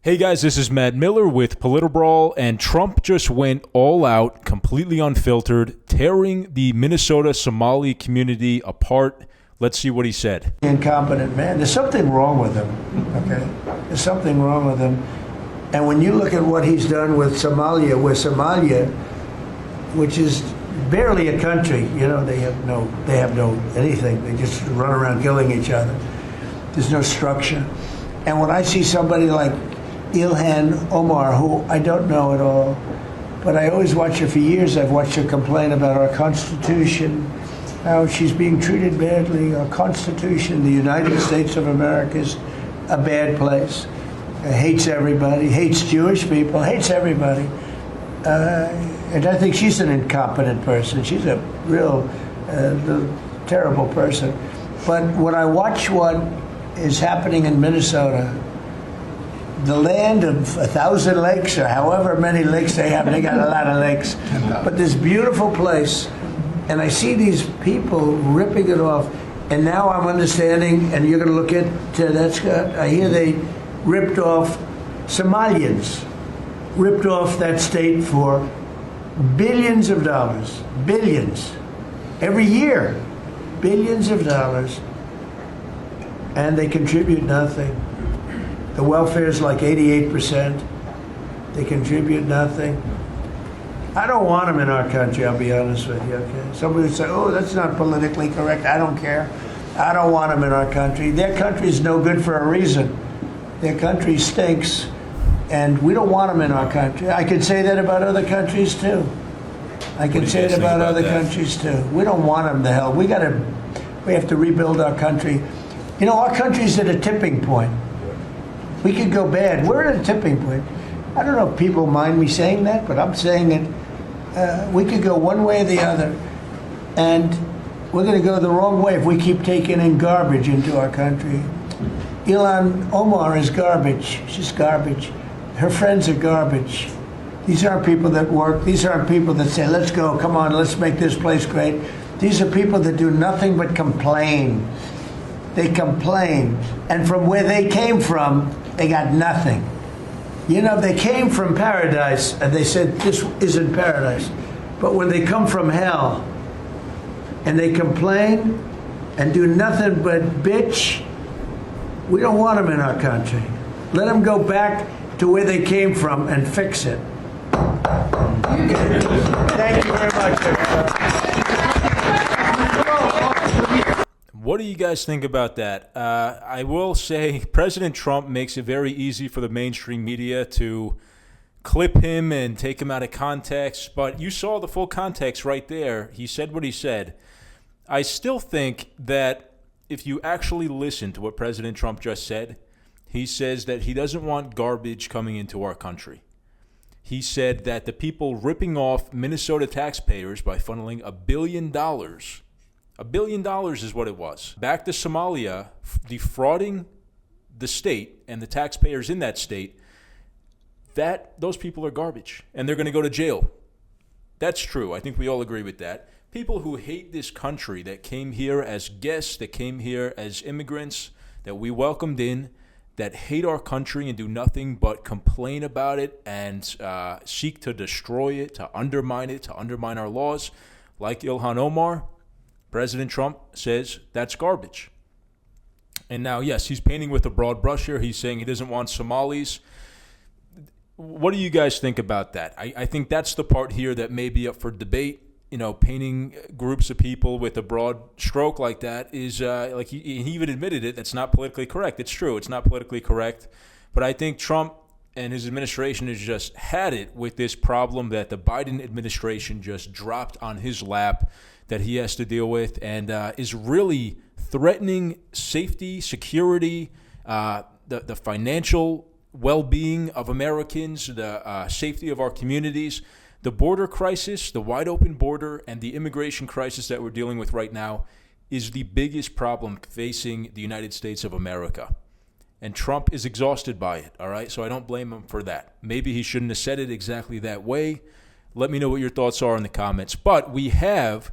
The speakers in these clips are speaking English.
Hey guys, this is Matt Miller with Politbrawl, and Trump just went all out, completely unfiltered, tearing the Minnesota Somali community apart. Let's see what he said. Incompetent man. There's something wrong with him, okay? There's something wrong with him. And when you look at what he's done with Somalia, which is barely a country, you know, they have no anything. They just run around killing each other. There's no structure. And when I see somebody like Ilhan Omar, who I don't know at all, but I always watch her for years. I've watched her complain about our Constitution, how she's being treated badly. Our Constitution, the United States of America, is a bad place. Hates everybody, hates Jewish people, hates everybody. And I think she's an incompetent person. She's a real terrible person. But when I watch what is happening in Minnesota, the land of 1,000 lakes, or however many lakes they have, they got a lot of lakes, but this beautiful place, and I see these people ripping it off, and now I'm understanding, and you're going to look at that, Scott, I hear they ripped off Somalians, ripped off that state for billions of dollars, billions, every year, billions of dollars, and they contribute nothing. The welfare is like 88%. They contribute nothing. I don't want them in our country, I'll be honest with you, okay? Somebody would say, oh, that's not politically correct. I don't care. I don't want them in our country. Their country is no good for a reason. Their country stinks, and we don't want them in our country. I could say that about other countries, too. I could say it about other countries, too. We don't want them to hell. We have to rebuild our country. You know, our country's at a tipping point. We could go bad. We're at a tipping point. I don't know if people mind me saying that, but I'm saying it. We could go one way or the other, and we're going to go the wrong way if we keep taking in garbage into our country. Ilhan Omar is garbage. She's garbage. Her friends are garbage. These aren't people that work. These aren't people that say, let's go, come on, let's make this place great. These are people that do nothing but complain. They complain. And from where they came from, they got nothing. You know, they came from paradise, and they said, this isn't paradise. But when they come from hell, and they complain, and do nothing but bitch, we don't want them in our country. Let them go back to where they came from and fix it. Okay. Thank you very much. What do you guys think about that? I will say President Trump makes it very easy for the mainstream media to clip him and take him out of context, but you saw the full context right there. He said what he said. I still think that if you actually listen to what President Trump just said, he says that he doesn't want garbage coming into our country. He said that the people ripping off Minnesota taxpayers by funneling $1 billion, $1 billion is what it was, back to Somalia, defrauding the state and the taxpayers in that state, that those people are garbage and they're going to go to jail. That's true. I think we all agree with that. People who hate this country, that came here as guests, that came here as immigrants, that we welcomed in, that hate our country and do nothing but complain about it and seek to destroy it, to undermine our laws, like Ilhan Omar, President Trump says that's garbage. And now, yes, he's painting with a broad brush here. He's saying he doesn't want Somalis. What do you guys think about that? I think that's the part here that may be up for debate. You know, painting groups of people with a broad stroke like that is, like he even admitted it, that's not politically correct. It's true, it's not politically correct. But I think Trump and his administration has just had it with this problem that the Biden administration just dropped on his lap that he has to deal with, and is really threatening safety, security, the financial well-being of Americans, the safety of our communities. The border crisis, the wide open border, and the immigration crisis that we're dealing with right now is the biggest problem facing the United States of America. And Trump is exhausted by it, all right? So I don't blame him for that. Maybe he shouldn't have said it exactly that way. Let me know what your thoughts are in the comments. But we have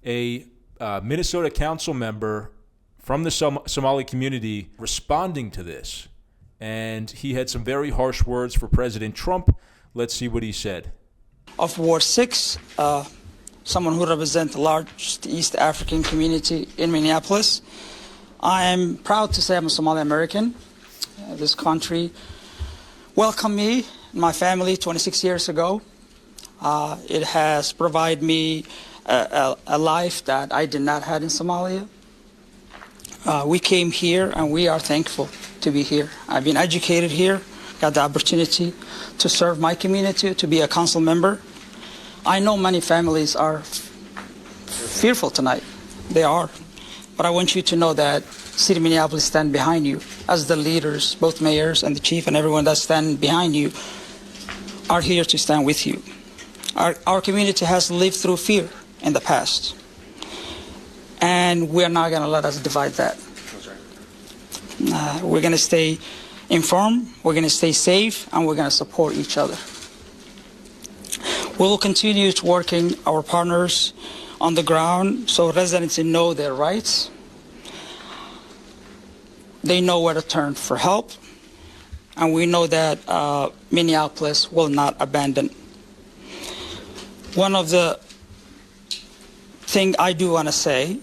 a Minnesota council member from the Somali community responding to this. and he had some very harsh words for President Trump. Let's see what he said. Of Ward 6, someone who represents the largest East African community in Minneapolis. I am proud to say I'm a Somali American. This country welcomed me and my family 26 years ago. It has provided me a life that I did not have in Somalia. We came here and we are thankful to be here. I've been educated here, got the opportunity to serve my community, to be a council member. I know many families are fearful tonight. They are. But I want you to know that City of Minneapolis stand behind you as the leaders, both mayors and the chief and everyone that stand behind you are here to stand with you. Our community has lived through fear in the past. And we're not going to let us divide that. We're going to stay informed, we're going to stay safe, and we're going to support each other. We will continue to working our partners on the ground so residents know their rights. They know where to turn for help, and we know that Minneapolis will not abandon. One of the things I do want to say,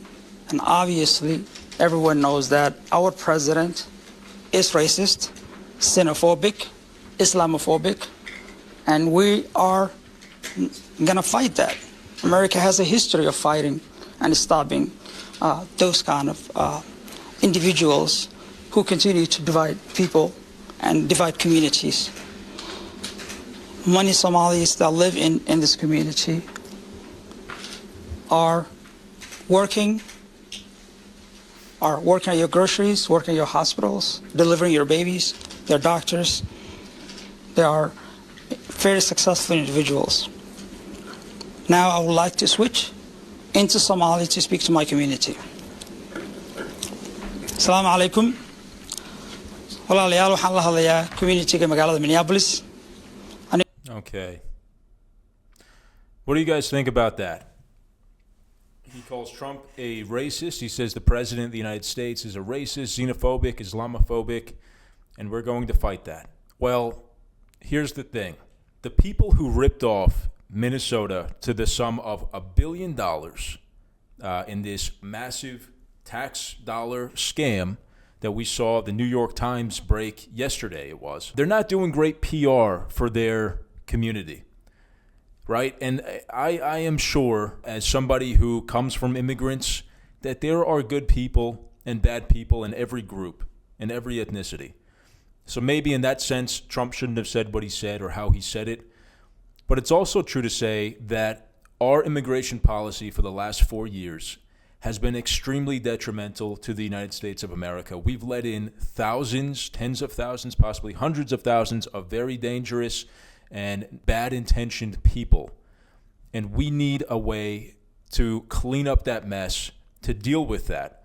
and obviously everyone knows that our president is racist, xenophobic, Islamophobic, and we are going to fight that. America has a history of fighting and stopping those kind of individuals who continue to divide people and divide communities. Many Somalis that live in this community are working at your groceries, working at your hospitals, delivering your babies, they're doctors. They are very successful individuals. Now I would like to switch into Somali to speak to my community. Assalamu alaikum. Walaalayaal waxaan la hadlayaa community-ga magaalada Minneapolis. Okay. What do you guys think about that? He calls Trump a racist. He says the president of the United States is a racist, xenophobic, Islamophobic, and we're going to fight that. Well, here's the thing. The people who ripped off Minnesota to the sum of $1 billion in this massive tax dollar scam that we saw the New York Times break yesterday, they're not doing great PR for their community, right? And I am sure, as somebody who comes from immigrants, that there are good people and bad people in every group, in every ethnicity. So maybe in that sense, Trump shouldn't have said what he said or how he said it. But it's also true to say that our immigration policy for the last 4 years has been extremely detrimental to the United States of America. We've let in thousands, tens of thousands, possibly hundreds of thousands of very dangerous and bad-intentioned people. And we need a way to clean up that mess, to deal with that.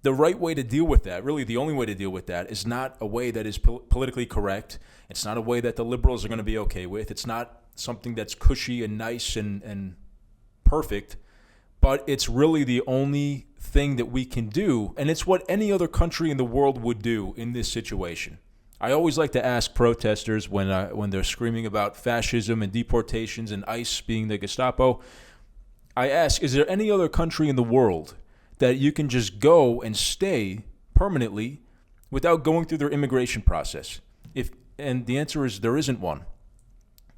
The right way to deal with that, really the only way to deal with that, is not a way that is politically correct. It's not a way that the liberals are going to be okay with. It's not something that's cushy and nice and perfect. But it's really the only thing that we can do, and it's what any other country in the world would do in this situation. I always like to ask protesters when they're screaming about fascism and deportations and ICE being the Gestapo, I ask, is there any other country in the world that you can just go and stay permanently without going through their immigration process? And the answer is there isn't one.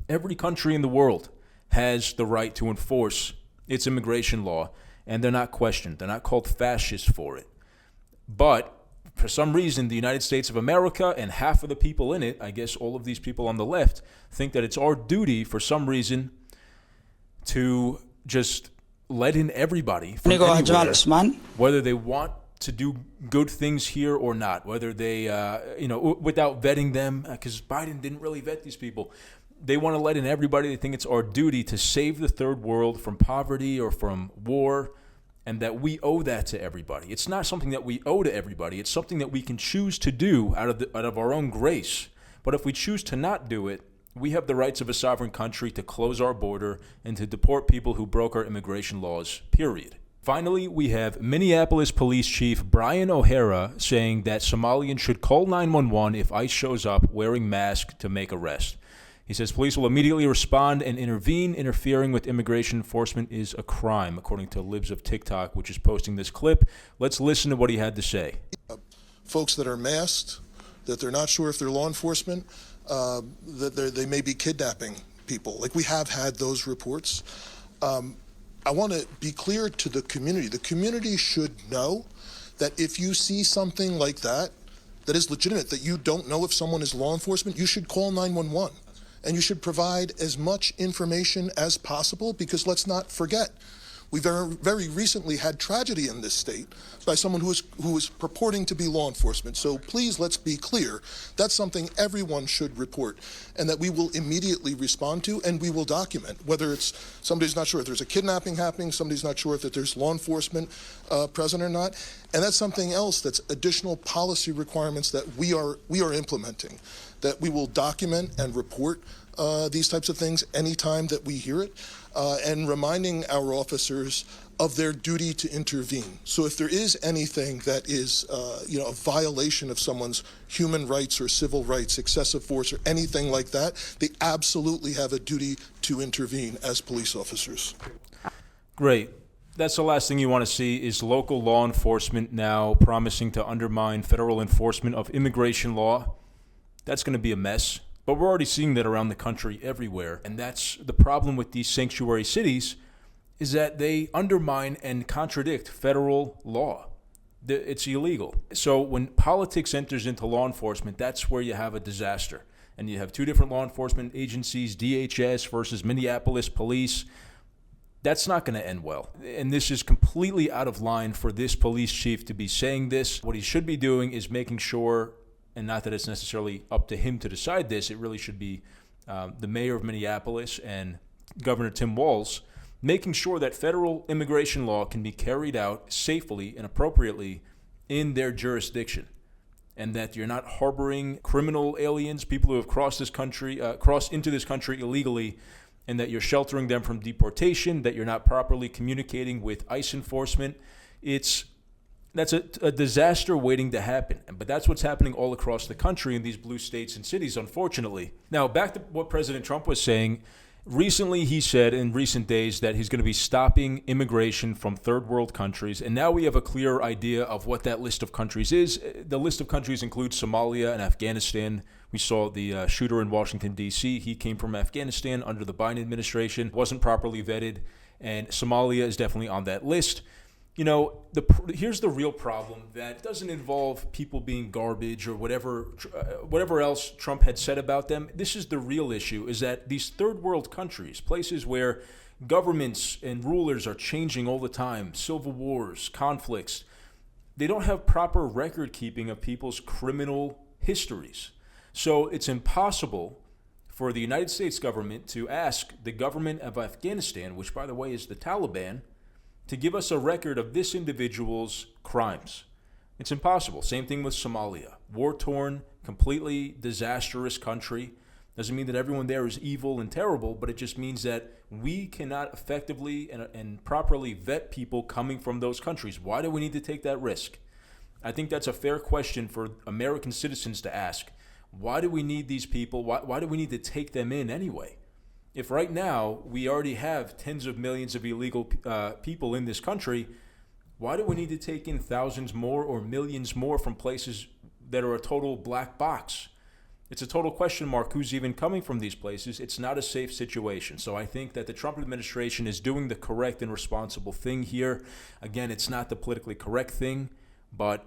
Every country in the world has the right to enforce its immigration law, and they're not questioned. They're not called fascists for it. But for some reason, the United States of America and half of the people in it, I guess all of these people on the left, think that it's our duty for some reason to just let in everybody from anywhere, whether they want to do good things here or not, whether they, without vetting them, because Biden didn't really vet these people. They want to let in everybody. They think it's our duty to save the third world from poverty or from war, and that we owe that to everybody. It's not something that we owe to everybody. It's something that we can choose to do out of our own grace. But if we choose to not do it, we have the rights of a sovereign country to close our border and to deport people who broke our immigration laws, period. Finally, we have Minneapolis Police Chief Brian O'Hara saying that Somalians should call 911 if ICE shows up wearing masks to make arrest. He says police will immediately respond and intervene. Interfering with immigration enforcement is a crime, according to Libs of TikTok, which is posting this clip. Let's listen to what he had to say. Folks that are masked, that they're not sure if they're law enforcement, that they may be kidnapping people. Like, we have had those reports. I want to be clear to the community. The community should know that if you see something like that, that is legitimate, that you don't know if someone is law enforcement, you should call 911. And you should provide as much information as possible, because let's not forget, we very recently had tragedy in this state by someone who was purporting to be law enforcement. So please, let's be clear. That's something everyone should report, and that we will immediately respond to, and we will document, whether it's somebody's not sure if there's a kidnapping happening, somebody's not sure if there's law enforcement present or not. And that's something else, that's additional policy requirements that we are implementing, that we will document and report these types of things anytime that we hear it, and reminding our officers of their duty to intervene. So if there is anything that is a violation of someone's human rights or civil rights, excessive force or anything like that, they absolutely have a duty to intervene as police officers. Great. That's the last thing you want to see, is local law enforcement now promising to undermine federal enforcement of immigration law. That's going to be a mess. But we're already seeing that around the country everywhere. And that's the problem with these sanctuary cities, is that they undermine and contradict federal law. It's illegal. So when politics enters into law enforcement, that's where you have a disaster. And you have two different law enforcement agencies, DHS versus Minneapolis Police. That's not going to end well. And this is completely out of line for this police chief to be saying this. What he should be doing is making sure, and not that it's necessarily up to him to decide this, it really should be the mayor of Minneapolis and Governor Tim Walz, making sure that federal immigration law can be carried out safely and appropriately in their jurisdiction, and that you're not harboring criminal aliens, people who have crossed into this country illegally, and that you're sheltering them from deportation, that you're not properly communicating with ICE enforcement. That's a disaster waiting to happen. But that's what's happening all across the country in these blue states and cities, unfortunately. Now, back to what President Trump was saying. Recently, he said in recent days that he's going to be stopping immigration from third world countries. And now we have a clear idea of what that list of countries is. The list of countries includes Somalia and Afghanistan. We saw the shooter in Washington, D.C. He came from Afghanistan under the Biden administration, wasn't properly vetted. And Somalia is definitely on that list. You know, here's the real problem, that doesn't involve people being garbage or whatever else Trump had said about them. This is the real issue, is that these third world countries, places where governments and rulers are changing all the time, civil wars, conflicts, they don't have proper record keeping of people's criminal histories. So it's impossible for the United States government to ask the government of Afghanistan, which by the way is the Taliban, to give us a record of this individual's crimes. It's impossible. Same thing with Somalia. War-torn, completely disastrous country. Doesn't mean that everyone there is evil and terrible, but it just means that we cannot effectively and properly vet people coming from those countries. Why do we need to take that risk? I think that's a fair question for American citizens to ask. Why do we need these people? Why do we need to take them in anyway? If right now we already have tens of millions of illegal people in this country, why do we need to take in thousands more or millions more from places that are a total black box? It's a total question mark who's even coming from these places. It's not a safe situation. So I think that the Trump administration is doing the correct and responsible thing here. Again, it's not the politically correct thing, but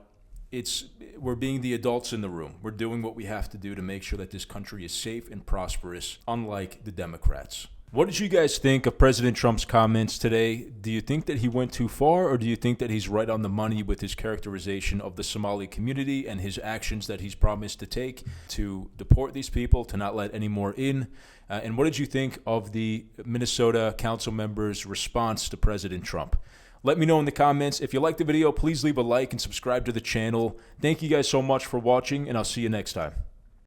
we're being the adults in the room. We're doing what we have to do to make sure that this country is safe and prosperous, unlike the Democrats. What did you guys think of President Trump's comments today? Do you think that he went too far, or do you think that he's right on the money with his characterization of the Somali community and his actions that he's promised to take to deport these people, to not let any more in? And what did you think of the Minnesota council members' response to President Trump? Let me know in the comments. If you liked the video, please leave a like and subscribe to the channel. Thank you guys so much for watching, and I'll see you next time.